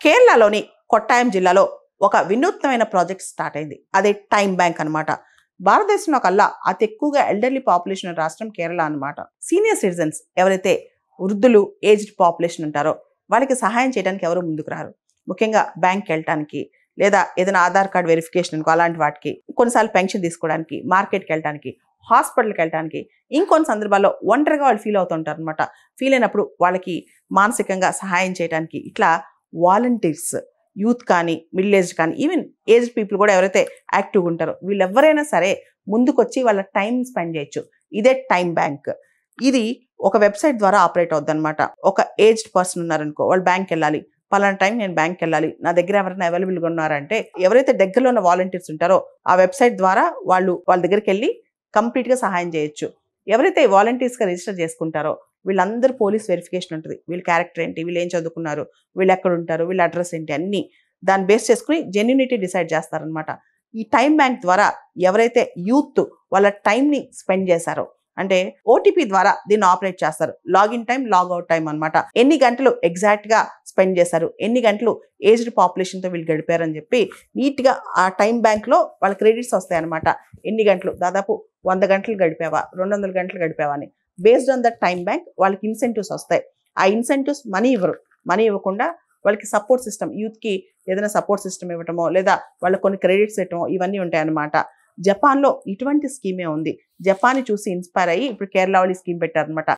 కేరళలోని కొట్టాయం జిల్లాలో ఒక వినూత్నమైన ప్రాజెక్ట్ స్టార్ట్ అయింది. అదే టైమ్ బ్యాంక్ అన్నమాట. భారతదేశంలో కల్లా అతి ఎక్కువగా ఎల్డర్లీ పాపులేషన్ ఉన్న రాష్ట్రం కేరళ అన్నమాట. సీనియర్ సిటిజన్స్ ఎవరైతే వృద్ధులు ఏజ్డ్ పాపులేషన్ ఉంటారో వాళ్ళకి సహాయం చేయడానికి ఎవరు ముందుకు రారు. ముఖ్యంగా బ్యాంక్కి వెళ్ళటానికి లేదా ఏదైనా ఆధార్ కార్డ్ వెరిఫికేషన్ అలాంటి వాటికి, కొన్నిసార్లు పెన్షన్ తీసుకోవడానికి, మార్కెట్కి వెళ్ళటానికి, హాస్పిటల్కి వెళ్ళటానికి, ఇంకొన్ని సందర్భాల్లో ఒంటరిగా వాళ్ళు ఫీల్ అవుతుంటారు అనమాట. ఫీల్ అయినప్పుడు వాళ్ళకి మానసికంగా సహాయం చేయడానికి ఇట్లా వాలంటీర్స్, యూత్ కానీ, మిడిల్ ఏజ్ కానీ, ఈవెన్ ఏజ్డ్ పీపుల్ కూడా ఎవరైతే యాక్టివ్గా ఉంటారో వీళ్ళెవరైనా సరే ముందుకొచ్చి వాళ్ళ టైం స్పెండ్ చేయొచ్చు. ఇదే టైం బ్యాంక్. ఇది ఒక వెబ్సైట్ ద్వారా ఆపరేట్ అవుద్ది అనమాట. ఒక ఏజ్డ్ పర్సన్ ఉన్నారనుకో, వాళ్ళు బ్యాంక్కి వెళ్ళాలి, పలానా టైం నేను బ్యాంక్కి వెళ్ళాలి, నా దగ్గర ఎవరైనా అవైలబుల్గా ఉన్నారంటే ఎవరైతే దగ్గరలో ఉన్న వాలంటీర్స్ ఉంటారో ఆ వెబ్సైట్ ద్వారా వాళ్ళ దగ్గరికి వెళ్ళి కంప్లీట్గా సహాయం చేయొచ్చు. ఎవరైతే వాలంటీర్స్గా రిజిస్టర్ చేసుకుంటారో వీళ్ళందరూ పోలీస్ వెరిఫికేషన్ ఉంటుంది. వీళ్ళ క్యారెక్టర్ ఏంటి, వీళ్ళు ఏం చదువుకున్నారు, వీళ్ళు ఎక్కడ ఉంటారు, వీళ్ళ అడ్రస్ ఏంటి, అన్నీ దాన్ని బేస్ చేసుకుని జెన్యూనిటీ డిసైడ్ చేస్తారనమాట. ఈ టైం బ్యాంక్ ద్వారా ఎవరైతే యూత్ వాళ్ళ టైంని స్పెండ్ చేశారో, అంటే ఓటీపీ ద్వారా దీన్ని ఆపరేట్ చేస్తారు. లాగిన్ టైం, లాగౌట్ టైం అనమాట. ఎన్ని గంటలు ఎగ్జాక్ట్గా స్పెండ్ చేశారు, ఎన్ని గంటలు ఏజ్డ్ పాపులేషన్తో వీళ్ళు గడిపారని చెప్పి నీట్గా ఆ టైం బ్యాంక్లో వాళ్ళ క్రెడిట్స్ వస్తాయి అనమాట. ఎన్ని గంటలు, దాదాపు 100 గంటలు గడిపావా, 200 గంటలు గడిపావా అని based on that time bank వాళ్ళకి ఇన్సెంటివ్స్ వస్తాయి. ఆ ఇన్సెంటివ్స్ మనీ ఇవ్వకుండా వాళ్ళకి సపోర్ట్ సిస్టమ్, యూత్కి ఏదైనా సపోర్ట్ సిస్టమ్ ఇవ్వటమో లేదా వాళ్ళకి కొన్ని క్రెడిట్స్ ఇవ్వటమో ఇవన్నీ ఉంటాయన్నమాట. జపాన్లో ఇటువంటి స్కీమే ఉంది. జపాన్ని చూసి ఇన్స్పైర్ అయ్యి ఇప్పుడు కేరళ వాళ్ళు స్కీమ్ పెట్టారనమాట.